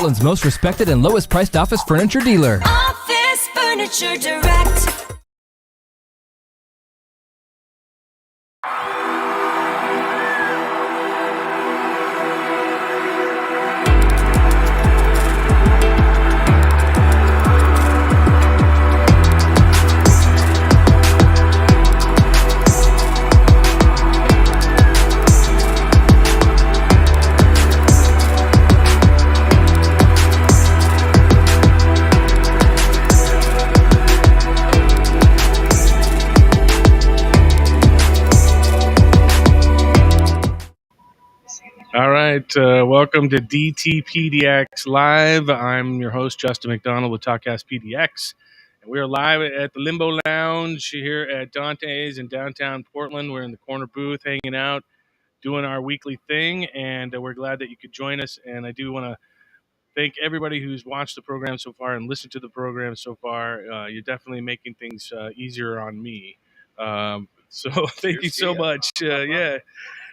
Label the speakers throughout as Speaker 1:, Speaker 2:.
Speaker 1: Portland's most respected and lowest priced office furniture dealer.
Speaker 2: Office Furniture Direct.
Speaker 3: All right, welcome to DTPDX Live. I'm your host, Justin McDonald with Talkcast PDX. And we're live at the Limbo Lounge here at Dante's in downtown Portland. We're in the corner booth hanging out, doing our weekly thing, and we're glad that you could join us. And I do want to thank everybody who's watched the program so far and listened to the program so far. You're definitely making things easier on me. So thank you so much. Yeah.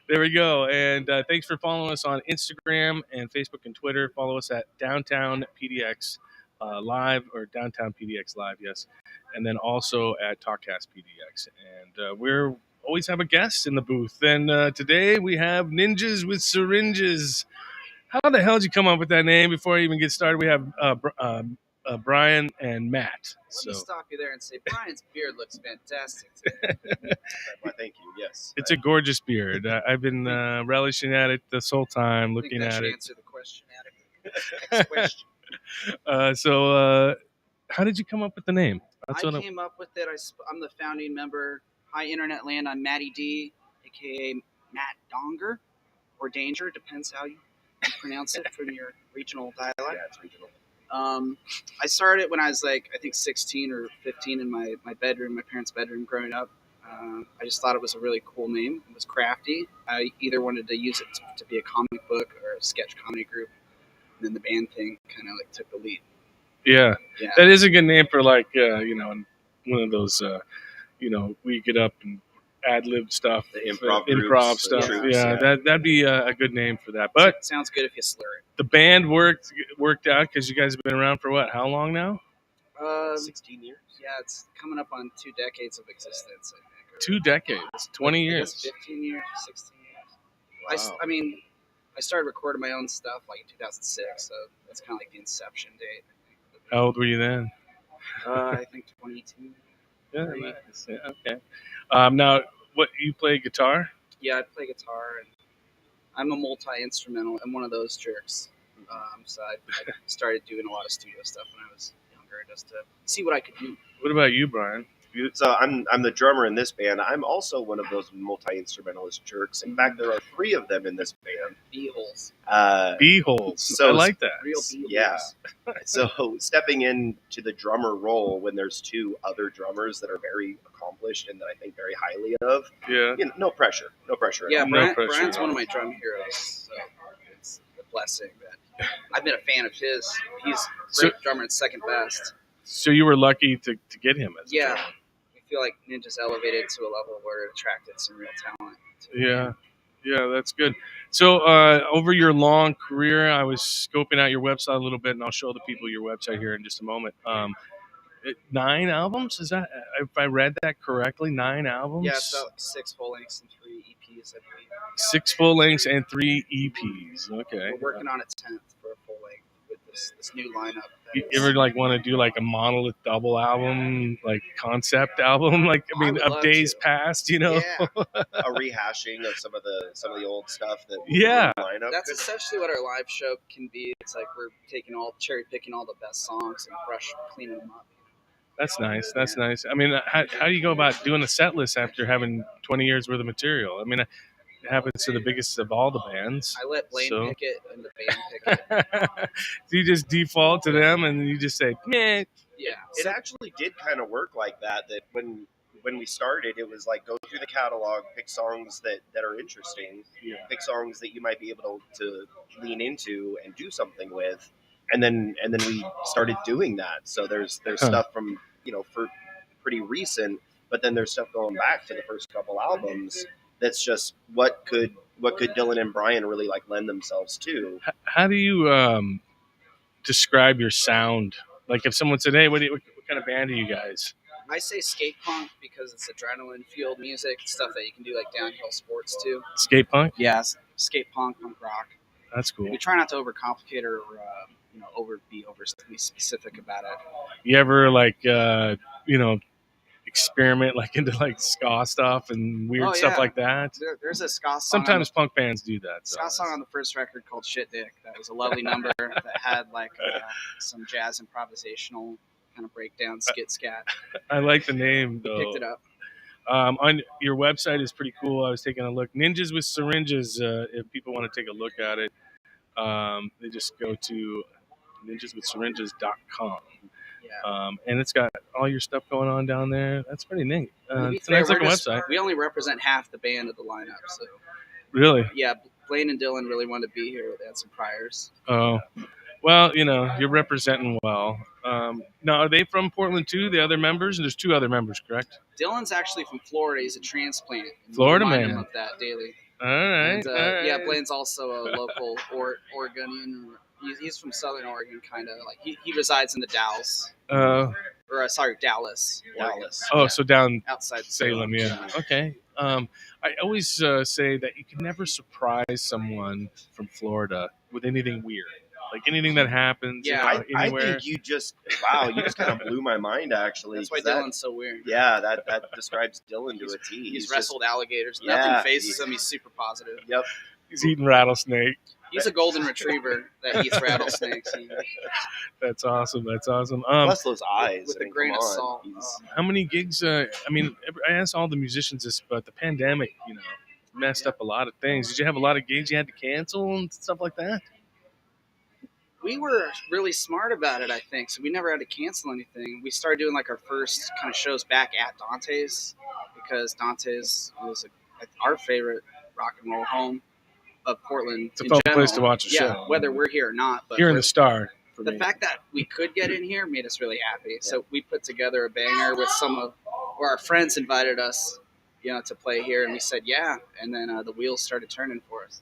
Speaker 3: There we go. And thanks for following us on Instagram and Facebook and Twitter. Follow us at Downtown PDX Live or Downtown PDX Live, yes. And then also at Talkcast PDX. And we're always have a guest in the booth. And today we have Ninjas with Syringes. How the hell did you come up with that name? Before I even get started, we have Brian and Matt.
Speaker 4: Let me stop you there and say Brian's beard looks fantastic.
Speaker 5: Well, thank you. Yes,
Speaker 3: It's a gorgeous beard. I've been relishing at it this whole time, looking
Speaker 4: I think that
Speaker 3: at
Speaker 4: should
Speaker 3: it.
Speaker 4: answer the question adequately. Next question.
Speaker 3: So, how did you come up with the name?
Speaker 4: I came up with it. I'm the founding member. Hi, Internet Land. I'm Matty D, a.k.a. Matt Donger, or Danger. Depends how you pronounce it from your regional dialect.
Speaker 5: Yeah, it's regional.
Speaker 4: I started when I was I think 16 or 15 in my bedroom, my parents' bedroom growing up. I just thought it was a really cool name. It was crafty. I either wanted to use it to be a comic book or a sketch comedy group. And then the band thing kind of took the lead.
Speaker 3: Yeah,
Speaker 4: Yeah.
Speaker 3: that is a good name for one of those, we get up and ad-lib stuff,
Speaker 5: The improv
Speaker 3: improv
Speaker 5: groups,
Speaker 3: stuff.
Speaker 5: troops,
Speaker 3: Yeah, that'd be a good name for that. But
Speaker 4: It sounds good if you slur it.
Speaker 3: the band worked out because you guys have been around for what? How long now?
Speaker 5: 16 years.
Speaker 4: Yeah, it's coming up on 2 decades of existence, I think.
Speaker 3: 2 decades, 20
Speaker 4: I guess
Speaker 3: years.
Speaker 4: 15 years, 16 years.
Speaker 5: Wow.
Speaker 4: I started recording my own stuff in 2006, so that's kind of the inception date.
Speaker 3: How old were you then?
Speaker 4: I think 22.
Speaker 3: Yeah, nice. Yeah, okay. Now, what you play guitar?
Speaker 4: Yeah, I play guitar, and I'm a multi-instrumental. I'm one of those jerks. So I started doing a lot of studio stuff when I was younger, just to see what I could do.
Speaker 3: What about you, Brian?
Speaker 5: So I'm the drummer in this band. I'm also one of those multi-instrumentalist jerks. In fact, there are 3 of them in this band.
Speaker 4: B-holes.
Speaker 3: B-holes.
Speaker 5: So
Speaker 3: I like that.
Speaker 4: Real B-holes.
Speaker 5: Yeah. So stepping into the drummer role when there's 2 other drummers that are very accomplished and that I think very highly of,
Speaker 3: Yeah.
Speaker 5: no pressure. No pressure.
Speaker 4: Yeah,
Speaker 3: No pressure.
Speaker 4: Brian's one of my drum heroes, so it's a blessing that I've been a fan of his. He's a great drummer and second best.
Speaker 3: So you were lucky to get him as a
Speaker 4: Yeah.
Speaker 3: drummer.
Speaker 4: I feel like Ninja's elevated to a level where it attracted some real talent.
Speaker 3: Yeah, that's good. So over your long career, I was scoping out your website a little bit, and I'll show the people your website here in just a moment. 9 albums? Is that, if I read that correctly, 9 albums?
Speaker 4: Yeah, it's about 6 full lengths and 3 EPs, I believe.
Speaker 3: 6 full lengths and 3 EPs. Okay.
Speaker 4: We're working on a 10th for a full length with this new lineup.
Speaker 3: You ever want to do a monolith double album, concept album,
Speaker 4: I would
Speaker 3: of
Speaker 4: love
Speaker 3: days
Speaker 4: to.
Speaker 3: past,
Speaker 4: Yeah,
Speaker 5: A rehashing of some of the old stuff that
Speaker 3: Yeah.
Speaker 5: line up.
Speaker 4: that's essentially what our live show can be. It's we're cherry picking all the best songs and cleaning them up.
Speaker 3: That's nice. That's nice. I mean, how do you go about doing a set list after having 20 years worth of material? I mean, it happens to the biggest of all the bands.
Speaker 4: I let Blaine
Speaker 3: So-
Speaker 4: pick it and the band pick it.
Speaker 3: Do you just default to them and you just say, meh?
Speaker 4: Yeah.
Speaker 5: It actually did kind of work like that. That when we started, it was go through the catalog, pick songs that are interesting, pick songs that you might be able to lean into and do something with, and then we started doing that. So there's stuff from for pretty recent, but then there's stuff going back to the first couple albums. That's just what could Dylan and Brian really lend themselves to.
Speaker 3: How do you describe your sound? Like if someone said, "Hey, what kind of band are you guys?"
Speaker 4: I say skate punk because it's adrenaline fueled music, stuff that you can do like downhill sports too.
Speaker 3: Skate punk?
Speaker 4: Yeah, skate punk rock.
Speaker 3: That's cool.
Speaker 4: We try not to overcomplicate or be overly specific about it.
Speaker 3: You ever experiment like into like ska stuff and weird stuff like that?
Speaker 4: There's a ska song.
Speaker 3: Sometimes punk bands do that.
Speaker 4: Ska song on the first record called "Shit Dick." That was a lovely number that had like some jazz improvisational kind of breakdown skit scat.
Speaker 3: I like the name though.
Speaker 4: Picked it up.
Speaker 3: On your website is pretty cool. I was taking a look. Ninjas with Syringes. If people want to take a look at it, they just go to ninjaswithsyringes.com.
Speaker 4: Yeah.
Speaker 3: And it's got all your stuff going on down there. That's pretty neat. It's a
Speaker 4: fair,
Speaker 3: nice looking website.
Speaker 4: We only represent half the band of the lineup, so.
Speaker 3: Really?
Speaker 4: Yeah, Blaine and Dylan really wanted to be here. They had some priors.
Speaker 3: Oh, well, you're representing well. Now, are they from Portland too? The other members? There's 2 other members, correct?
Speaker 4: Dylan's actually from Florida. He's a transplant.
Speaker 3: Florida
Speaker 4: man.
Speaker 3: Man.
Speaker 4: Of that daily.
Speaker 3: All right.
Speaker 4: And,
Speaker 3: all right.
Speaker 4: Yeah, Blaine's also a local Oregonian. He's from Southern Oregon, kind of. Like he resides in the Dallas. Dallas.
Speaker 3: Oh,
Speaker 4: yeah.
Speaker 3: So down
Speaker 4: outside
Speaker 3: Salem, yeah. Okay. I always say that you can never surprise someone from Florida with anything weird, like anything that happens.
Speaker 4: Yeah,
Speaker 5: I
Speaker 3: anywhere.
Speaker 5: think you just kind of blew my mind actually.
Speaker 4: That's why Dylan's so weird.
Speaker 5: Yeah, that describes Dylan to a T.
Speaker 4: He's wrestled alligators.
Speaker 5: Yeah,
Speaker 4: Nothing phases him. He's super positive.
Speaker 5: Yep.
Speaker 3: He's eating rattlesnake.
Speaker 4: He's a golden retriever that eats rattlesnakes.
Speaker 3: That's awesome.
Speaker 5: Plus those eyes.
Speaker 4: With a grain of salt.
Speaker 3: How many gigs? I asked all the musicians this, but the pandemic, messed up a lot of things. Did you have a lot of gigs you had to cancel and stuff like that?
Speaker 4: We were really smart about it, I think. So we never had to cancel anything. We started doing like our first kind of shows back at Dante's because Dante's was our favorite rock and roll home of Portland.
Speaker 3: It's a fun place to watch a show.
Speaker 4: Yeah, whether we're here or not. But
Speaker 3: you're in the Star.
Speaker 4: The fact that we could get in here made us really happy. So we put together a banger with where our friends invited us, to play here, and we said yeah, and then the wheels started turning for us.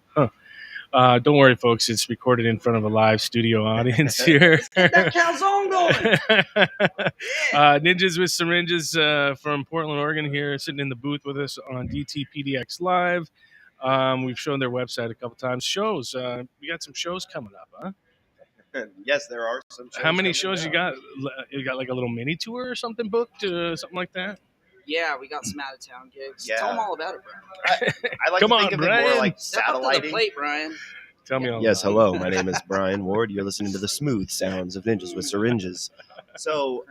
Speaker 3: Don't worry, folks. It's recorded in front of a live studio audience here.
Speaker 4: Get that calzone going!
Speaker 3: Ninjas with Syringes from Portland, Oregon here, sitting in the booth with us on DTPDX Live. We've shown their website a couple times. Shows. We got some shows coming up, huh?
Speaker 5: Yes, there are some shows.
Speaker 3: How many shows you got? You got like a little mini tour or something booked? Something like that?
Speaker 4: Yeah, we got some out of town gigs.
Speaker 5: Yeah.
Speaker 4: Tell them all about it, Brian.
Speaker 5: I like to think of it more like satelliting.
Speaker 4: Step up to the plate, Brian.
Speaker 3: Tell me all
Speaker 5: Yes,
Speaker 3: about
Speaker 5: hello. My name is Brian Ward. You're listening to the smooth sounds of Ninjas with Syringes. So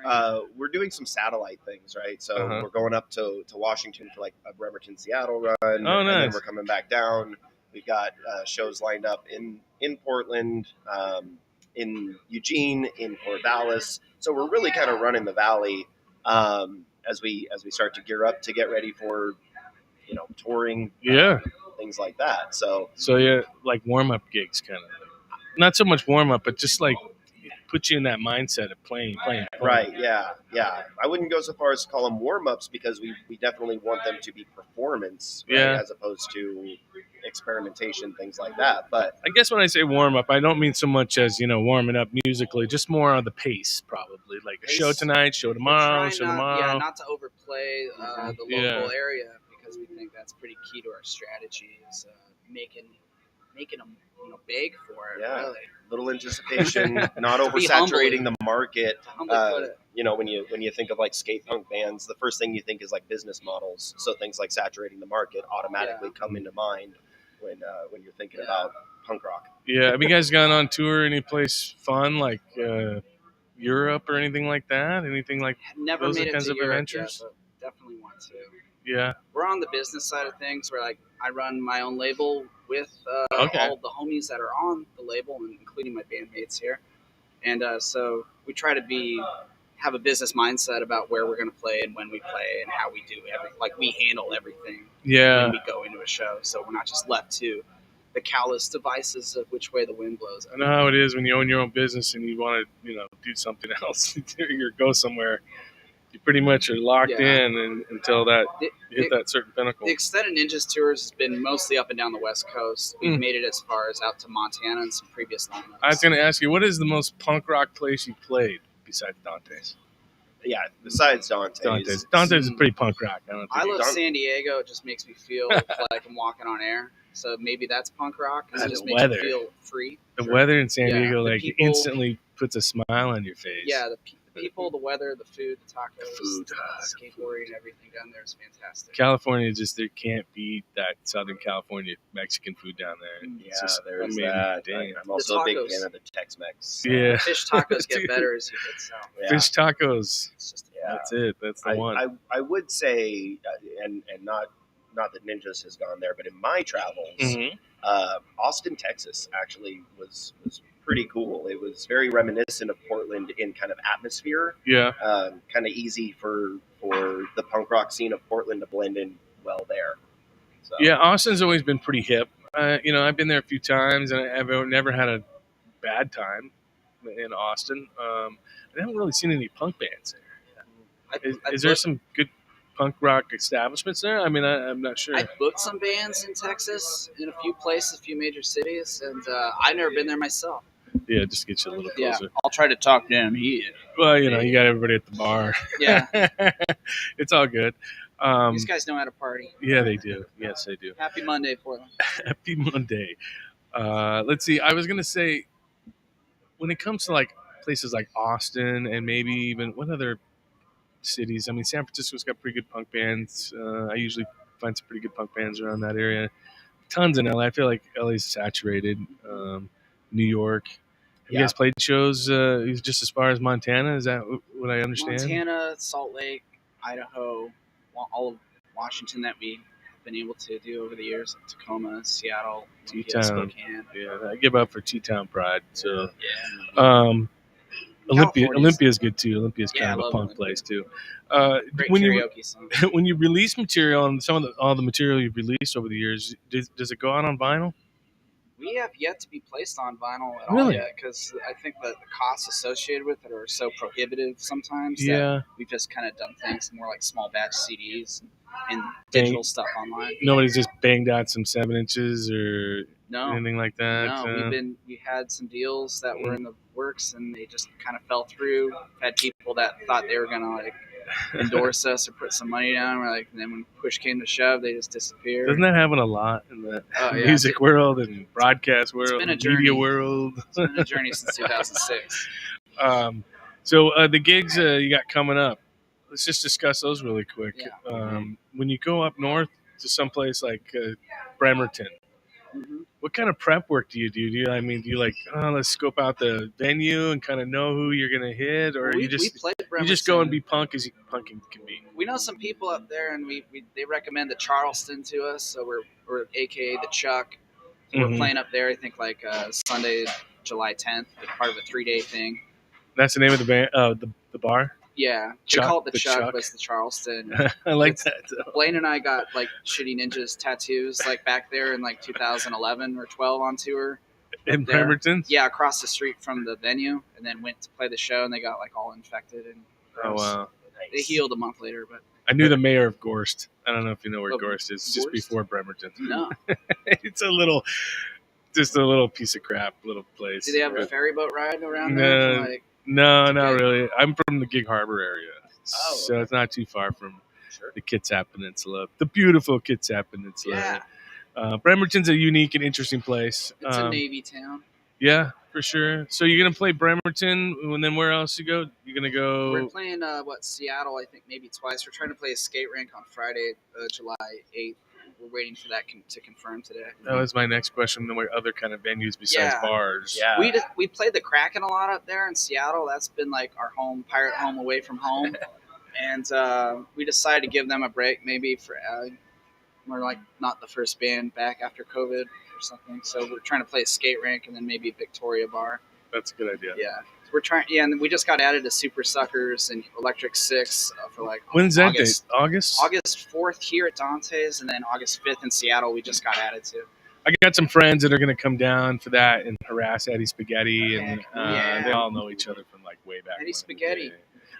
Speaker 5: we're doing some satellite things, right? So we're going up to Washington for like a Bremerton, Seattle run.
Speaker 3: Oh,
Speaker 5: and
Speaker 3: nice.
Speaker 5: then we're coming back down. We've got shows lined up in Portland, in Eugene, in Fort Dallas. So we're really kind of running the valley as we start to gear up to get ready for touring. Things like that. So
Speaker 3: yeah, like warm up gigs, kind of. Not so much warm up, but just like put you in that mindset of playing.
Speaker 5: Right. Yeah. I wouldn't go so far as to call them warm ups because we definitely want them to be performance, right, as opposed to experimentation, things like that. But
Speaker 3: I guess when I say warm up, I don't mean so much as warming up musically, just more on the pace, probably like a show tonight, show tomorrow,
Speaker 4: Yeah, not to overplay the local area because we think that's pretty key to our strategy is making them big for it.
Speaker 5: Yeah,
Speaker 4: really.
Speaker 5: Little anticipation, not oversaturating the market. When you think of like skate punk bands, the first thing you think is like business models. So things like saturating the market automatically come into mind when you're thinking about punk rock. Yeah,
Speaker 3: have you guys gone on tour any place fun like Europe or anything like that? Anything like
Speaker 4: never
Speaker 3: those
Speaker 4: made it
Speaker 3: kinds
Speaker 4: to
Speaker 3: of
Speaker 4: Europe
Speaker 3: adventures?
Speaker 4: Yet, but definitely want to.
Speaker 3: Yeah,
Speaker 4: we're on the business side of things. Where I run my own label with all the homies that are on the label, including my bandmates here, and so we try to have a business mindset about where we're going to play and when we play and how we do everything. Like we handle everything when we go into a show, so we're not just left to the callous devices of which way the wind blows.
Speaker 3: I know how it is when you own your own business and you want to do something else or go somewhere. You pretty much are locked
Speaker 4: Yeah.
Speaker 3: in until that you hit that certain pinnacle.
Speaker 4: The extended Ninjas tours has been mostly up and down the West Coast. We've made it as far as out to Montana and some previous lineups.
Speaker 3: I was going to ask you, what is the most punk rock place you played besides Dante's?
Speaker 5: Yeah, besides Dante's.
Speaker 3: Dante's is pretty punk rock.
Speaker 4: I love San Diego. It just makes me feel like I'm walking on air. So maybe that's punk rock. It just makes me feel free.
Speaker 3: The weather in San Diego,
Speaker 4: the
Speaker 3: like,
Speaker 4: people,
Speaker 3: instantly puts a smile on your face.
Speaker 4: Yeah, the people, the weather, the food, the tacos, the skateboarding, everything down there is fantastic.
Speaker 3: California, just there can't beat that Southern California Mexican food down there.
Speaker 5: It's just there's that. I'm also a big fan of the Tex-Mex.
Speaker 3: Yeah,
Speaker 4: fish tacos get better as you get south.
Speaker 3: Fish tacos.
Speaker 4: It's just,
Speaker 3: that's it. That's the one.
Speaker 5: I would say, and not that Ninjas has gone there, but in my travels, Austin, Texas, actually was pretty cool. It was very reminiscent of Portland in kind of atmosphere.
Speaker 3: Yeah.
Speaker 5: Kind of easy for the punk rock scene of Portland to blend in well there. So.
Speaker 3: Yeah, Austin's always been pretty hip. I've been there a few times, and I've never had a bad time in Austin. I haven't really seen any punk bands there. Is there some good punk rock establishments there? I mean, I'm not sure.
Speaker 4: I booked some bands in Texas, in a few places, a few major cities, and I've never been there myself.
Speaker 3: Yeah, just get you a little closer.
Speaker 4: Yeah, I'll try to talk to him.
Speaker 3: Well, you got everybody at the bar.
Speaker 4: Yeah.
Speaker 3: It's all good.
Speaker 4: These guys know how to party.
Speaker 3: Yeah, they do. Yes, they do.
Speaker 4: Happy Monday for them.
Speaker 3: Happy Monday. Let's see. I was going to say, when it comes to like places like Austin and maybe even what other cities? I mean, San Francisco's got pretty good punk bands. I usually find some pretty good punk bands around that area. Tons in LA. I feel like LA's saturated. New York. Have you guys played shows just as far as Montana? Is that what I understand?
Speaker 4: Montana, Salt Lake, Idaho, all of Washington that we have been able to do over the years. Tacoma, Seattle,
Speaker 3: T-Town.
Speaker 4: Spokane.
Speaker 3: Yeah, I give up for T-Town Pride. So,
Speaker 4: Yeah.
Speaker 3: Olympia's good too. Olympia's kind of a punk place too.
Speaker 4: Great karaoke song.
Speaker 3: When you release material and all the material you've released over the years, does it go out on vinyl?
Speaker 4: We have yet to be placed on vinyl at
Speaker 3: Really?
Speaker 4: all yet because I think that the costs associated with it are so prohibitive sometimes.
Speaker 3: Yeah.
Speaker 4: That we've just kind of done things more like small batch CDs and digital stuff online.
Speaker 3: Nobody's just banged out some 7-inches or anything like that.
Speaker 4: No, we had some deals that were in the works and they just kind of fell through. Had people that thought they were gonna like endorse us or put some money down. And then when push came to shove, they just disappeared.
Speaker 3: Doesn't that happen a lot in the music world and broadcast world, and media world?
Speaker 4: It's been a journey since 2006.
Speaker 3: So the gigs you got coming up, let's just discuss those really quick.
Speaker 4: Yeah.
Speaker 3: When you go up north to someplace like Bremerton, what kind of prep work do you do? Do you like, let's scope out the venue and kind of know who you're going to hit? Or you just go and be punk as punking can be?
Speaker 4: We know some people up there, and they recommend the Charleston to us, so we're AKA the Chuck. So we're playing up there, I think, like Sunday, July 10th, part of a 3-day thing.
Speaker 3: That's the name of the band, the bar?
Speaker 4: Yeah,
Speaker 3: Chuck,
Speaker 4: they call it the Chuck,
Speaker 3: Chuck.
Speaker 4: but it's the Charleston.
Speaker 3: I like that.
Speaker 4: Blaine and I got like Shitty Ninjas tattoos like back there in like 2011 or 12 on tour.
Speaker 3: In Bremerton?
Speaker 4: Yeah, across the street from the venue, and then went to play the show, and they got like all infected and gross.
Speaker 3: Oh wow!
Speaker 4: They healed a month later, but
Speaker 3: I knew the mayor of Gorst. I don't know if you know where Gorst is. It's just before Bremerton.
Speaker 4: No,
Speaker 3: it's just a little piece of crap, little place.
Speaker 4: Do they have a ferry boat ride around there?
Speaker 3: No, not really. I'm from the Gig Harbor area, so it's not too far from the Kitsap Peninsula, the beautiful Kitsap Peninsula.
Speaker 4: Yeah.
Speaker 3: Bremerton's a unique and interesting place.
Speaker 4: It's a Navy town.
Speaker 3: Yeah, for sure. So you're gonna play Bremerton, and then where else you go? You're gonna go.
Speaker 4: We're playing Seattle, I think maybe twice. We're trying to play a skate rink on Friday, July 8th. We're waiting for that to confirm today.
Speaker 3: That was my next question. What other kind of venues besides bars?
Speaker 5: Yeah,
Speaker 4: we played the Kraken a lot up there in Seattle. That's been like our home, pirate home away from home. And we decided to give them a break, maybe for we're like not the first band back after COVID or something. So we're trying to play a skate rink and then maybe Victoria Bar.
Speaker 3: That's a good idea.
Speaker 4: Yeah. We're trying, and we just got added to Super Suckers and Electric Six for like
Speaker 3: when's that
Speaker 4: August,
Speaker 3: date? August?
Speaker 4: August 4th here at Dante's, and then August 5th in Seattle. We just got added to.
Speaker 3: I got some friends that are going to come down for that and harass Eddie Spaghetti, and they all know each other from like way back.
Speaker 4: Eddie Spaghetti.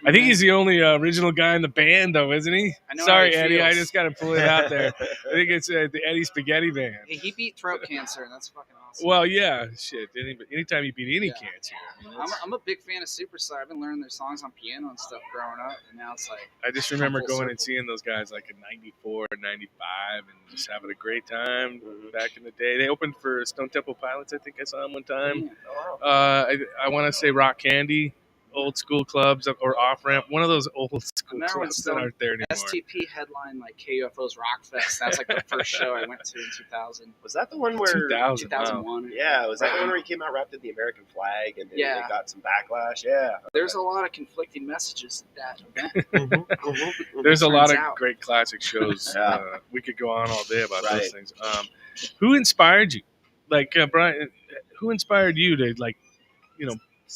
Speaker 3: I think he's the only original guy in the band, though, isn't he?
Speaker 4: I know
Speaker 3: Sorry,
Speaker 4: how he
Speaker 3: Eddie. I
Speaker 4: feels.
Speaker 3: just got to pull it out there. I think it's the Eddie Spaghetti Band.
Speaker 4: Hey, he beat throat cancer, and that's fucking awesome.
Speaker 3: Well, yeah, shit. Anytime you beat any
Speaker 4: Yeah.
Speaker 3: cancer.
Speaker 4: I'm a big fan of Superstar. I've been learning their songs on piano and stuff growing up, and now it's like
Speaker 3: I just remember
Speaker 4: full
Speaker 3: going
Speaker 4: circle.
Speaker 3: and seeing those guys like in '94 and '95 and just having a great time back in the day. They opened for Stone Temple Pilots. I think I saw them one time.
Speaker 4: Yeah.
Speaker 3: I want to say Rock Candy, old school clubs or Off Ramp. One of those old school
Speaker 4: remember when
Speaker 3: clubs that
Speaker 4: Stone-
Speaker 3: aren't there anymore.
Speaker 4: STP headline like KUFO's Rock Fest. That was like the first show I went to in 2000.
Speaker 5: Was that the one where?
Speaker 3: 2000. Wow.
Speaker 4: 2001.
Speaker 5: Yeah, was that the one where he came out wrapped in the American flag and
Speaker 4: Yeah.
Speaker 5: it got some backlash? Yeah.
Speaker 4: There's a lot of conflicting messages at that event.
Speaker 3: There's a lot
Speaker 4: Turns
Speaker 3: of
Speaker 4: out.
Speaker 3: great classic shows.
Speaker 5: Yeah.
Speaker 3: We could go on all day about
Speaker 5: Right.
Speaker 3: those things. Who inspired you? Like Brian, who inspired you to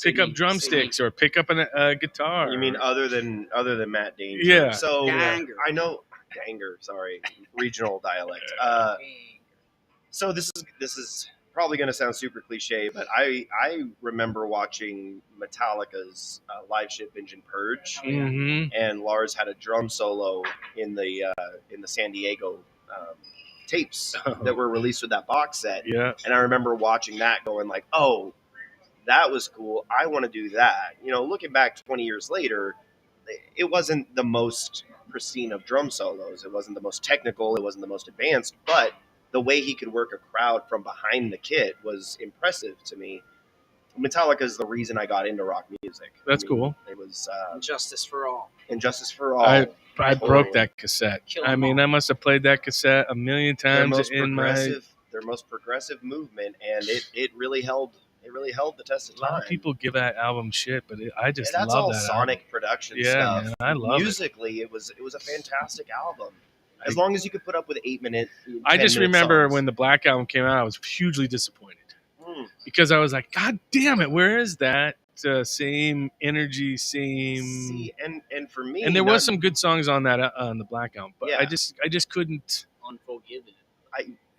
Speaker 3: pick up drumsticks or pick up a guitar?
Speaker 5: You mean other than Matt Danger?
Speaker 3: Yeah.
Speaker 5: So
Speaker 4: Danger.
Speaker 5: I know Danger. Sorry, regional dialect. So this is probably going to sound super cliche, but I remember watching Metallica's live ship Engine Purge,
Speaker 3: Mm-hmm.
Speaker 5: and Lars had a drum solo in the San Diego tapes that were released with that box set.
Speaker 3: Yeah.
Speaker 5: And I remember watching that, going like, "Oh, that was cool. I want to do that." Looking back 20 years later, it wasn't the most pristine of drum solos. It wasn't the most technical. It wasn't the most advanced. But the way he could work a crowd from behind the kit was impressive to me. Metallica is the reason I got into rock music.
Speaker 3: That's cool.
Speaker 5: It was
Speaker 4: Justice for All.
Speaker 5: Injustice for All.
Speaker 3: I broke that cassette.
Speaker 4: Kill
Speaker 3: I
Speaker 4: 'em
Speaker 3: mean,
Speaker 4: all.
Speaker 3: I must have played that cassette a million times
Speaker 5: Their most progressive movement, and it really held. It really held the test of
Speaker 3: A lot
Speaker 5: time.
Speaker 3: of people give that album shit, but I just
Speaker 5: that's
Speaker 3: love
Speaker 5: all
Speaker 3: that
Speaker 5: sonic
Speaker 3: album.
Speaker 5: production
Speaker 3: Yeah,
Speaker 5: stuff.
Speaker 3: man, I love it.
Speaker 5: Musically, it was a fantastic album. As long as you could put up with 8 minute.
Speaker 3: I just
Speaker 5: 10-minute
Speaker 3: remember
Speaker 5: songs.
Speaker 3: when the Black Album came out, I was hugely disappointed
Speaker 5: Mm.
Speaker 3: because I was like, God damn it, where is that same energy, same?
Speaker 5: See, and for me,
Speaker 3: And there was some good songs on that on the Black Album, but
Speaker 5: Yeah.
Speaker 3: I just couldn't.
Speaker 4: Unforgiven.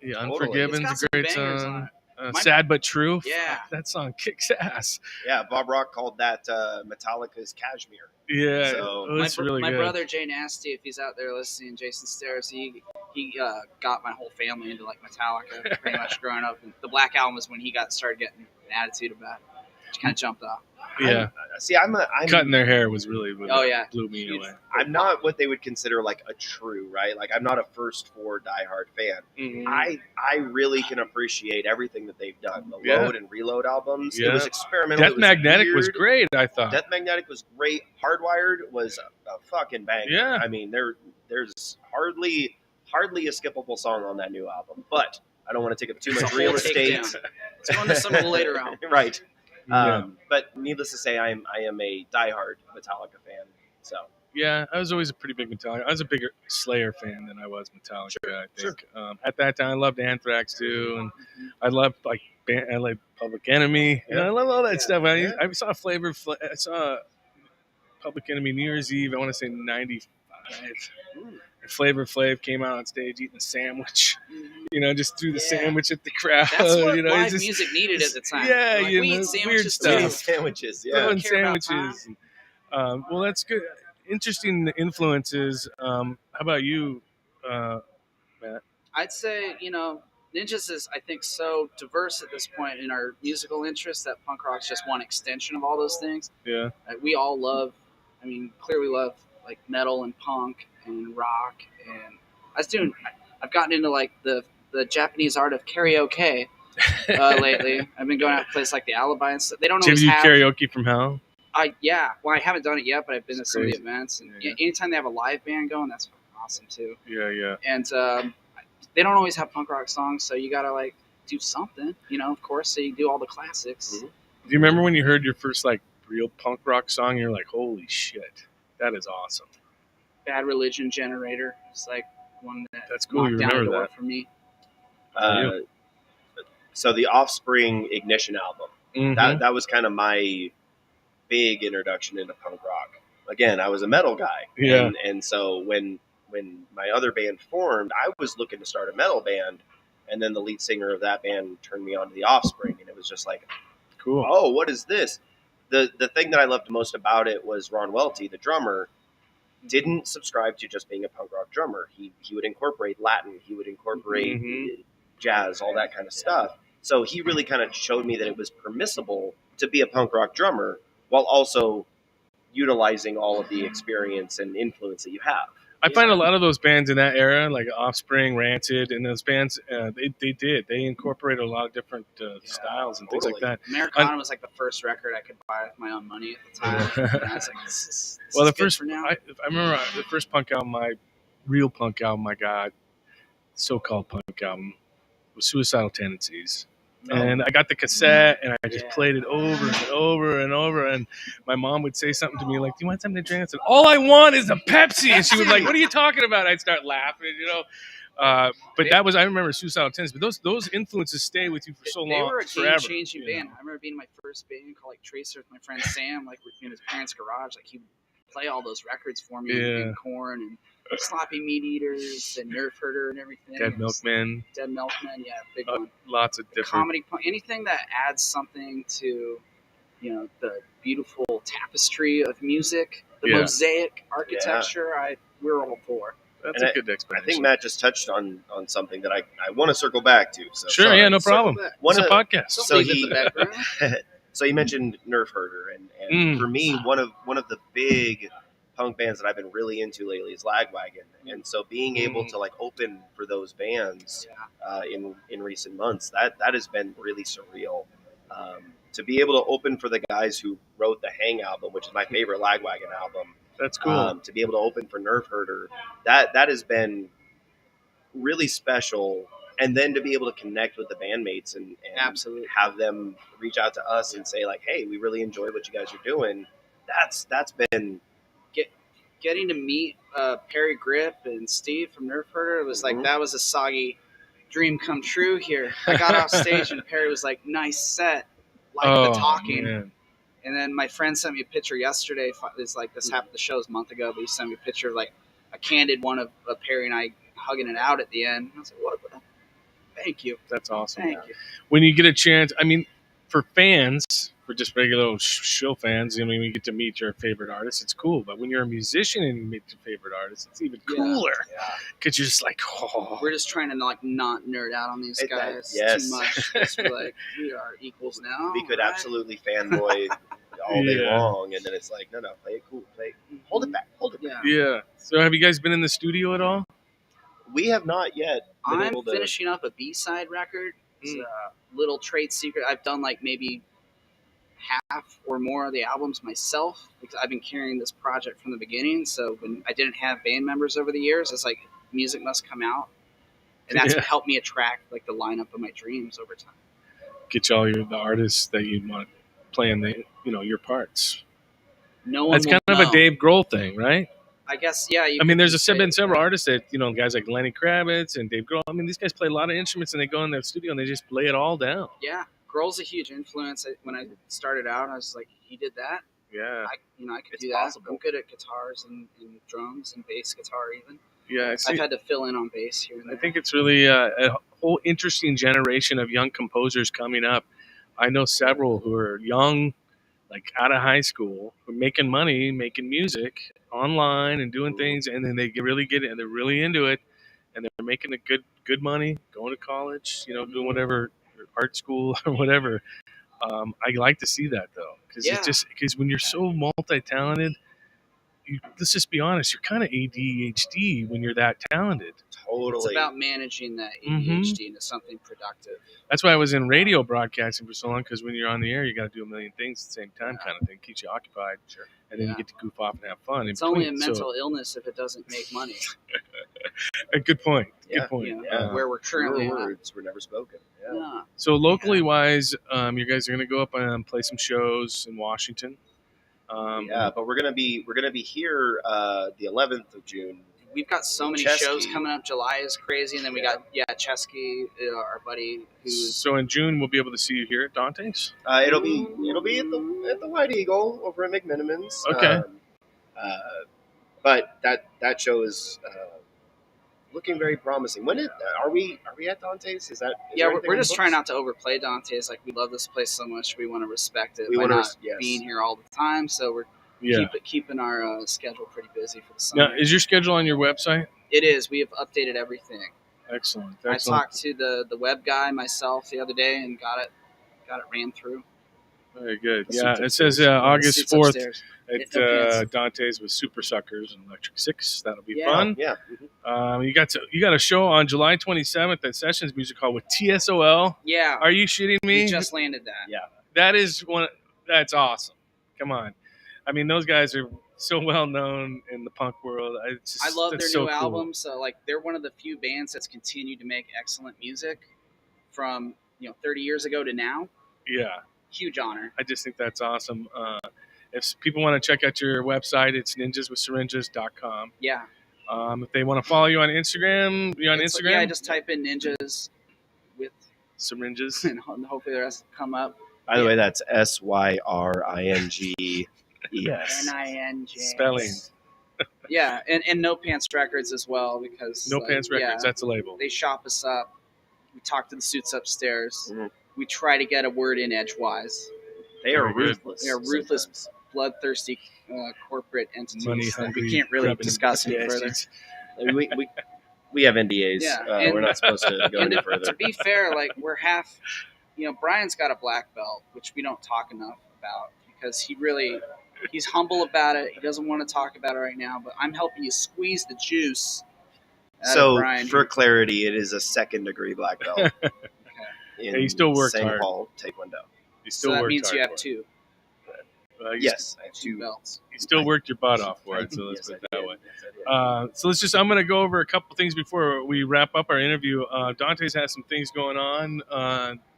Speaker 3: Yeah,
Speaker 5: Totally.
Speaker 3: Unforgiven's
Speaker 4: It's got
Speaker 3: a
Speaker 4: some
Speaker 3: great
Speaker 4: bangers
Speaker 3: song.
Speaker 4: on it.
Speaker 3: Sad but true.
Speaker 4: Yeah.
Speaker 3: Fuck, that song kicks ass.
Speaker 5: Yeah, Bob Rock called that Metallica's Cashmere.
Speaker 3: Yeah,
Speaker 5: So-
Speaker 3: it's really
Speaker 4: my
Speaker 3: good.
Speaker 4: brother Jay Nasty, if he's out there listening, Jason Stairs, he got my whole family into like Metallica pretty much growing up. And the Black Album was when he started getting an attitude about it. Which kind of jumped off.
Speaker 3: Yeah,
Speaker 5: I'm
Speaker 3: cutting their hair was really what
Speaker 4: Oh, yeah.
Speaker 3: blew me away.
Speaker 5: I'm not what they would consider like a true, right? Like I'm not a first four diehard fan.
Speaker 3: Mhm.
Speaker 5: I really can appreciate everything that they've done. The
Speaker 3: Yeah.
Speaker 5: Load and Reload albums.
Speaker 3: Yeah.
Speaker 5: It was experimental.
Speaker 3: Death
Speaker 5: it was
Speaker 3: Magnetic was
Speaker 5: weird.
Speaker 3: great. I thought.
Speaker 5: Death Magnetic was great. Hardwired was a fucking banger.
Speaker 3: Yeah.
Speaker 5: I mean, there's hardly a skippable song on that new album. But I don't want to take up too
Speaker 4: It's
Speaker 5: much
Speaker 4: a whole
Speaker 5: real estate.
Speaker 4: takedown. Let's go into some of the later albums.
Speaker 5: Right.
Speaker 3: Yeah.
Speaker 5: But needless to say, I am a diehard Metallica fan. So
Speaker 3: Yeah, I was always a pretty big Metallica. I was a bigger Slayer fan than I was Metallica. I think at that time I loved Anthrax too, and I loved I like Public Enemy. And I love all that stuff. I saw I saw Public Enemy New Year's Eve. I want to say '95. And Flavor Flav came out on stage eating a sandwich. Just threw the
Speaker 4: Yeah.
Speaker 3: sandwich at the crowd.
Speaker 4: That's what
Speaker 3: it's
Speaker 4: live music needed at the time.
Speaker 3: Yeah,
Speaker 4: Like,
Speaker 3: you
Speaker 4: we
Speaker 3: know,
Speaker 4: eat
Speaker 3: weird
Speaker 4: sandwiches
Speaker 3: stuff.
Speaker 5: eating
Speaker 4: too.
Speaker 5: sandwiches. Yeah.
Speaker 3: throwing
Speaker 4: Care about
Speaker 3: sandwiches. Well, that's good. Interesting influences. How about you, Matt?
Speaker 4: I'd say, Ninjas is, I think, so diverse at this point in our musical interests that punk rock's just one extension of all those things.
Speaker 3: Yeah.
Speaker 4: We all love, clearly love like metal and punk and rock. And I've gotten into like the Japanese art of karaoke lately. I've been going out to places like the Alibi and stuff. They don't
Speaker 3: Did
Speaker 4: always
Speaker 3: you
Speaker 4: have.
Speaker 3: karaoke from hell?
Speaker 4: Well, I haven't done it yet, but I've been to some of the
Speaker 3: crazy.
Speaker 4: events. And
Speaker 3: Yeah.
Speaker 4: anytime they have a live band going, that's awesome too.
Speaker 3: Yeah.
Speaker 4: And they don't always have punk rock songs, so you gotta like do something, of course. So you do all the classics.
Speaker 5: Mhm.
Speaker 3: Do you remember when you heard your first like real punk rock song? You're like, holy shit, that is awesome.
Speaker 4: Bad Religion Generator. It's like one that
Speaker 3: That's cool. You
Speaker 4: knocked down the
Speaker 3: remember
Speaker 4: door
Speaker 3: that?
Speaker 4: for me.
Speaker 5: So the Offspring Ignition album.
Speaker 3: Mhm.
Speaker 5: That was kind of my big introduction into punk rock. Again, I was a metal guy.
Speaker 3: Yeah.
Speaker 5: And so when my other band formed, I was looking to start a metal band, and then the lead singer of that band turned me on to the Offspring, and it was just like,
Speaker 3: Cool.
Speaker 5: oh, what is this? the thing that I loved most about it was Ron Welty, the drummer, didn't subscribe to just being a punk rock drummer. He would incorporate Latin, he would incorporate jazz, all that kind of stuff. So he really kind of showed me that it was permissible to be a punk rock drummer while also utilizing all of the experience and influence that you have.
Speaker 3: I find a lot of those bands in that era, like Offspring, Rancid, and those bands, they incorporated a lot of different styles and things like that.
Speaker 4: Americana was like the first record I could buy with my own money at the time. And I was like, this is
Speaker 3: the
Speaker 4: good
Speaker 3: first,
Speaker 4: for now.
Speaker 3: I remember the first punk album, real punk album I got, so-called punk album, was Suicidal Tendencies. And I got the cassette, and I just played it over and over and over. And my mom would say something to me like, "Do you want something to drink?" I said, "All I want is a Pepsi." And she was like, "What are you talking about?" I'd start laughing, But that was, I remember Suicidal Tendencies. But those influences stay with you for so long,
Speaker 4: They were a
Speaker 3: forever.
Speaker 4: game-changing band. I remember being in my first band called like Tracer with my friend Sam, like in his parents' garage. Like he would play all those records for me, and Korn and Sloppy Meat Eaters and Nerf Herder and everything.
Speaker 3: Dead Milkmen,
Speaker 4: big one.
Speaker 3: Lots of different
Speaker 4: Comedy punk, anything that adds something to, the beautiful tapestry of music, the mosaic architecture. We're all for.
Speaker 3: That's a good explanation.
Speaker 5: I think Matt just touched on something that I want to circle back to. So
Speaker 3: sure,
Speaker 5: sorry.
Speaker 3: no problem. It's a podcast.
Speaker 5: So he mentioned Nerf Herder, and for me, one of the big punk bands that I've been really into lately is Lagwagon, and so being able to like open for those bands in recent months, that has been really surreal. To be able to open for the guys who wrote the Hang album, which is my favorite Lagwagon album.
Speaker 3: That's cool.
Speaker 5: To be able to open for Nerf Herder, that has been really special. And then to be able to connect with the bandmates and
Speaker 4: absolutely
Speaker 5: have them reach out to us and say like, "Hey, we really enjoy what you guys are doing." That's been
Speaker 4: getting to meet Perry Grip and Steve from Nerf Herder. It was like that was a soggy dream come true here. I got off stage and Perry was like, "Nice set, the talking."
Speaker 3: Man.
Speaker 4: And then my friend sent me a picture yesterday. It's like this happened. The show's a month ago, but he sent me a picture of like a candid one of Perry and I hugging it out at the end. I was like, "What? Thank you.
Speaker 3: That's awesome."
Speaker 4: Thank you."
Speaker 3: When you get a chance, I mean, for fans, for just regular show fans, when you get to meet your favorite artist, it's cool. But when you're a musician and you meet your favorite artist, it's even cooler. Because you're just like,
Speaker 4: we're just trying to not nerd out on these guys too much. We're like, we are equals now.
Speaker 5: We could absolutely fanboy all day long, and then it's like, no, play it cool. Hold it back.
Speaker 3: Yeah. So have you guys been in the studio at all?
Speaker 5: We have not yet.
Speaker 4: I'm finishing up a B-side record. It's a little trade secret. I've done like maybe half or more of the albums myself because I've been carrying this project from the beginning. So when I didn't have band members over the years, it's like music must come out, and that's what helped me attract like the lineup of my dreams over time.
Speaker 3: Get you all the artists that you want playing your parts.
Speaker 4: No one.
Speaker 3: That's kind of a Dave Grohl thing, right?
Speaker 4: I guess, yeah.
Speaker 3: I mean, there's been several artists that, guys like Lenny Kravitz and Dave Grohl. I mean, these guys play a lot of instruments, and they go in their studio and they just lay it all down.
Speaker 4: Yeah, Grohl's a huge influence. When I started out, I was like, he did that.
Speaker 3: Yeah.
Speaker 4: I could do that. Possible. I'm good at guitars and drums and bass guitar even.
Speaker 3: Yeah,
Speaker 4: I've had to fill in on bass here and there.
Speaker 3: I think it's really a whole interesting generation of young composers coming up. I know several who are young, like out of high school, who are making money, making music online and doing things, and then they really get it, and they're really into it, and they're making a good money, going to college, doing whatever, art school or whatever. I like to see that though, because when you're so multi-talented, let's just be honest, you're kind of ADHD when you're that talented.
Speaker 5: Totally.
Speaker 4: It's about managing that ADHD into something productive.
Speaker 3: That's why I was in radio broadcasting for so long, because when you're on the air, you got to do a million things at the same time, kind of thing. Keeps you occupied. Sure. And then you get to goof off and have fun.
Speaker 4: It's only a mental illness if it doesn't make money.
Speaker 3: Good point. Good point.
Speaker 4: Where we're currently
Speaker 5: words were never spoken. Yeah.
Speaker 3: So locally wise, you guys are going to go up and play some shows in Washington.
Speaker 5: But we're gonna be here the 11th of June.
Speaker 4: We've got so many shows coming up. July is crazy, and then we got Chesky, our buddy.
Speaker 3: So in June we'll be able to see you here at Dante's.
Speaker 5: It'll be at the White Eagle over at McMiniman's.
Speaker 3: Okay.
Speaker 5: But that show is looking very promising. Are we at Dante's? Is
Speaker 4: Yeah,
Speaker 5: there anything
Speaker 4: we're
Speaker 5: on
Speaker 4: just
Speaker 5: the
Speaker 4: trying
Speaker 5: books?
Speaker 4: not to overplay Dante's. Like, we love this place so much, we want to respect it
Speaker 5: We
Speaker 4: by
Speaker 5: wanna
Speaker 4: not
Speaker 5: yes.
Speaker 4: being here all the time. So we're
Speaker 3: Yeah.
Speaker 4: keeping our schedule pretty busy for the summer.
Speaker 3: Now, is your schedule on your website?
Speaker 4: It is. We have updated everything.
Speaker 3: Excellent.
Speaker 4: I talked to the web guy myself the other day and got it ran through.
Speaker 3: Very good.
Speaker 5: The
Speaker 3: Yeah,
Speaker 5: suits
Speaker 3: it says
Speaker 5: upstairs.
Speaker 3: August
Speaker 4: Suits
Speaker 3: 4th
Speaker 4: upstairs.
Speaker 3: at
Speaker 4: No pants.
Speaker 3: Dante's with Super Suckers and Electric Six. That'll be
Speaker 4: Yeah.
Speaker 3: fun.
Speaker 5: Yeah.
Speaker 3: You got a show on July 27th at Sessions Music Hall with TSOL.
Speaker 4: Yeah.
Speaker 3: Are you shitting me?
Speaker 4: We just landed that.
Speaker 5: Yeah.
Speaker 3: That is one. That's awesome. Come on. I mean, those guys are so well known in the punk world.
Speaker 4: I love their
Speaker 3: that's so
Speaker 4: new
Speaker 3: cool.
Speaker 4: album. So, like, they're one of the few bands that's continued to make excellent music from 30 years ago to now.
Speaker 3: Yeah,
Speaker 4: Huge honor.
Speaker 3: I just think that's awesome. If people want to check out your website, it's ninjaswithsyringes.com.
Speaker 4: Yeah.
Speaker 3: If they want to follow you on Instagram, you're on Instagram?
Speaker 4: Yeah, just type in Ninjas with
Speaker 3: Syringes.
Speaker 4: and hopefully the rest will come up.
Speaker 5: By the way, that's SYRINGES.
Speaker 4: NINJ.
Speaker 3: Spelling.
Speaker 4: Yeah, and No Pants Records as well, because
Speaker 3: No Pants Records,
Speaker 4: yeah,
Speaker 3: that's a label.
Speaker 4: they shop us up. We talk to the suits upstairs.
Speaker 5: Mhm.
Speaker 4: We try to get a word in edgewise.
Speaker 5: They are
Speaker 3: Very good.
Speaker 5: ruthless.
Speaker 4: They are ruthless,
Speaker 5: sometimes.
Speaker 4: bloodthirsty corporate entities
Speaker 3: Money
Speaker 4: that
Speaker 3: hungry.
Speaker 4: we can't really
Speaker 3: grabbing
Speaker 4: discuss any further.
Speaker 3: bastards.
Speaker 5: We have NDAs.
Speaker 4: Yeah,
Speaker 5: We're not supposed to go
Speaker 4: And
Speaker 5: any
Speaker 4: to
Speaker 5: further.
Speaker 4: be fair, like, we're half. Brian's got a black belt, which we don't talk enough about because he's humble about it. He doesn't want to talk about it right now, but I'm helping you squeeze the juice out of
Speaker 5: So,
Speaker 4: Brian.
Speaker 5: for clarity, it is a second-degree black belt.
Speaker 4: Okay.
Speaker 5: In
Speaker 3: Yeah, you still worked
Speaker 5: St.
Speaker 3: hard.
Speaker 5: Paul Taekwondo.
Speaker 3: You
Speaker 4: So
Speaker 3: still
Speaker 4: that
Speaker 3: worked
Speaker 4: means you
Speaker 3: hard
Speaker 4: have
Speaker 3: for it.
Speaker 4: two
Speaker 5: Yes, I have
Speaker 4: two
Speaker 5: two.
Speaker 4: belts.
Speaker 3: You still worked your butt off for it, so let's
Speaker 5: Yes,
Speaker 3: put it
Speaker 5: I
Speaker 3: that
Speaker 5: did.
Speaker 3: way.
Speaker 5: Yes, I did.
Speaker 3: So I'm going to go over a couple things before we wrap up our interview. Dante's has some things going on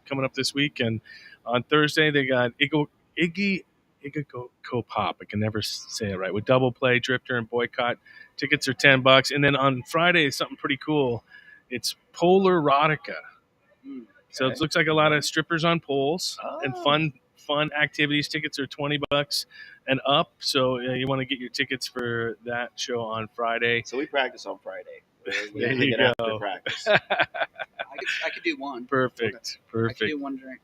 Speaker 3: coming up this week, and on Thursday they got Iggy Pop. I can never say it right. With Double Play, Drifter, and Boycott. Tickets are $10, and then on Friday is something pretty cool. It's Polar Erotica. So it looks like a lot of strippers on poles and fun activities. Tickets are $20 and up. So you want to get your tickets for that show on Friday.
Speaker 5: So we practice on Friday. We
Speaker 3: There
Speaker 5: usually
Speaker 3: you
Speaker 5: get
Speaker 3: go.
Speaker 5: after practice.
Speaker 4: I could do one.
Speaker 3: Perfect.
Speaker 4: I could do one drink.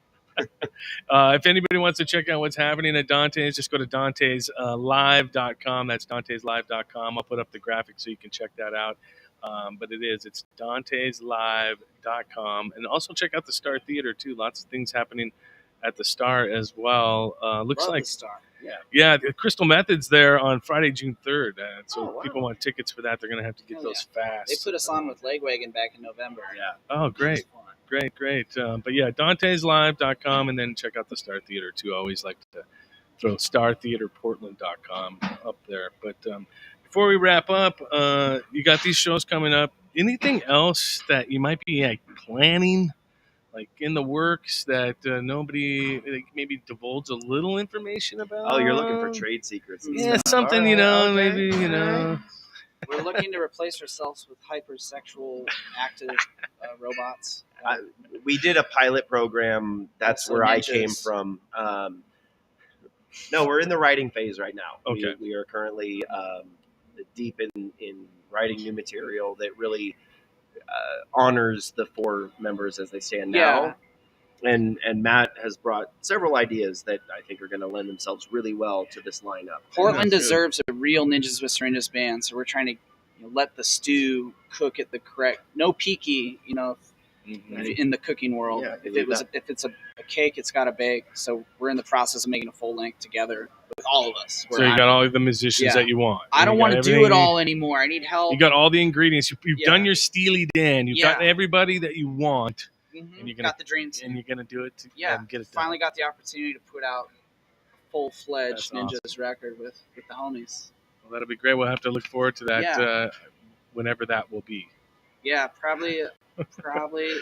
Speaker 3: If anybody wants to check out what's happening at Dante's, just go to danteslive.com. That's danteslive.com. I'll put up the graphic so you can check that out. But it's danteslive.com. And also check out the Star Theater, too. Lots of things happening at the Star as well. Looks
Speaker 4: Love
Speaker 3: like,
Speaker 4: the star.
Speaker 3: yeah, the Crystal Method's there on Friday, June 3rd. So
Speaker 5: Oh, wow.
Speaker 3: if people want tickets for that, they're going to have to get
Speaker 4: Hell
Speaker 3: those fast.
Speaker 4: They put us on with Legwagon back in November.
Speaker 5: Yeah.
Speaker 3: Oh, great.
Speaker 4: It was fun.
Speaker 3: Great. But yeah, danteslive.com, and then check out the Star Theater too. I always like to throw startheaterportland.com up there. But before we wrap up, you got these shows coming up. Anything else that you might be planning, like in the works, that nobody maybe divulge a little information about?
Speaker 5: Oh, you're looking for trade secrets. And
Speaker 3: Yeah,
Speaker 5: stuff.
Speaker 3: something,
Speaker 5: All right, okay.
Speaker 3: maybe,
Speaker 4: We're looking to replace ourselves with hypersexual active robots.
Speaker 5: We did a pilot program. That's
Speaker 4: Also
Speaker 5: where I
Speaker 4: ninjas.
Speaker 5: came from. No, we're in the writing phase right now.
Speaker 3: Okay.
Speaker 5: We are currently deep in writing new material that really honors the four members as they stand now. And Matt has brought several ideas that I think are going to lend themselves really well to this lineup.
Speaker 4: Portland
Speaker 3: That's good.
Speaker 4: deserves a real Ninjas with Syringes band, so we're trying to let the stew cook at the correct. No peaky, in the cooking world.
Speaker 5: Yeah,
Speaker 4: if it's a cake, it's got to bake. So we're in the process of making a full length together with all of us.
Speaker 3: So you got all the musicians
Speaker 4: Yeah.
Speaker 3: that you want.
Speaker 4: I don't
Speaker 3: You
Speaker 4: want
Speaker 3: got
Speaker 4: to do
Speaker 3: everything
Speaker 4: it
Speaker 3: you-
Speaker 4: all anymore. I need help.
Speaker 3: You got all the ingredients. You've
Speaker 4: Yeah.
Speaker 3: done your Steely Dan. You've
Speaker 4: Yeah.
Speaker 3: got everybody that you want,
Speaker 4: Mhm.
Speaker 3: and you're gonna-
Speaker 4: got the dream team.
Speaker 3: and you're going to do it
Speaker 4: Yeah,
Speaker 3: and get it done.
Speaker 4: finally got the opportunity to put out a full-fledged
Speaker 3: That's
Speaker 4: Ninjas record with the homies.
Speaker 3: Well, that'll be great. We'll have to look forward to that
Speaker 4: Yeah.
Speaker 3: whenever that will be.
Speaker 4: Yeah, probably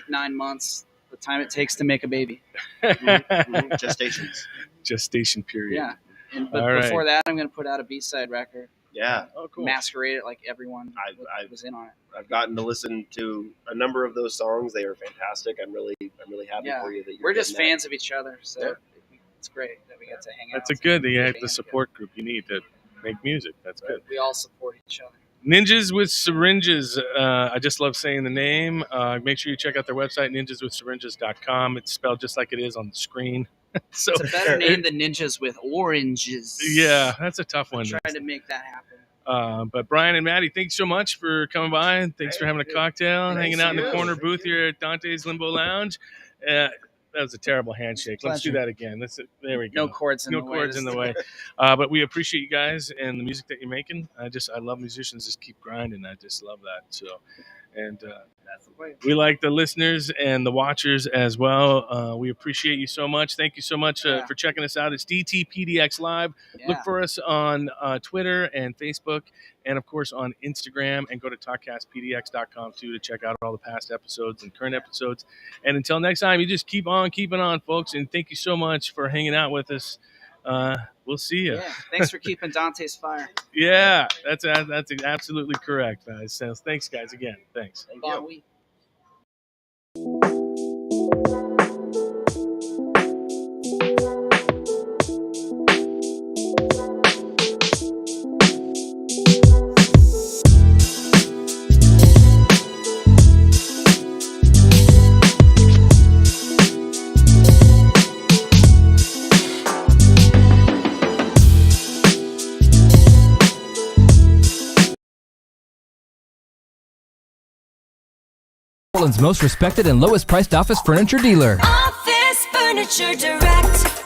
Speaker 4: 9 months, the time it takes to make a baby.
Speaker 5: Gestations.
Speaker 3: Gestation period.
Speaker 4: Yeah, but
Speaker 3: All right.
Speaker 4: before that, I'm going to put out a B-side record,
Speaker 5: Yeah.
Speaker 3: Oh, cool.
Speaker 4: masquerade it like everyone
Speaker 5: I've-
Speaker 4: was in on it.
Speaker 5: I've gotten to listen to a number of those songs. They are fantastic. I'm really happy
Speaker 4: Yeah.
Speaker 5: for you that you're
Speaker 4: We're just
Speaker 5: getting that.
Speaker 4: fans of each other, so
Speaker 5: Yeah.
Speaker 4: it's great that we get to hang out.
Speaker 3: That's a good. You have
Speaker 4: band
Speaker 3: the support group you need to make music. That's
Speaker 4: together.
Speaker 3: good.
Speaker 4: We all support each other.
Speaker 3: Ninjas with Syringes. I just love saying the name. Make sure you check out their website, ninjaswithsyringes.com. It's spelled just like it is on the screen. So
Speaker 4: It's a better name than Ninjas with Oranges.
Speaker 3: Yeah, that's a tough one.
Speaker 4: Trying to make that happen.
Speaker 3: But Brian and Maddie, thanks so much for coming by, and thanks for having a cocktail and hanging out in the corner booth here at Dante's Limbo Lounge. That was a terrible handshake. Let's do that again. There we go.
Speaker 4: No cords in
Speaker 3: the way. But we appreciate you guys and the music that you're making. I love musicians. Just keep grinding. I just love that. So, and
Speaker 4: That's the way.
Speaker 3: we like the listeners and the watchers as well. We appreciate you so much. Thank you so much for checking us out. It's DTPDX Live.
Speaker 4: Yeah.
Speaker 3: Look for us on Twitter and Facebook, and of course on Instagram, and go to talkcastpdx.com too to check out all the past episodes and current episodes. And until next time, you just keep on keeping on, folks. And thank you so much for hanging out with us. We'll see you.
Speaker 4: Yeah. Thanks for keeping Dante's fire.
Speaker 3: Yeah, that's absolutely correct, guys. So thanks, guys, again. Thanks.
Speaker 4: Bon week.
Speaker 1: Portland's most respected and lowest priced office furniture dealer.
Speaker 2: Office Furniture Direct.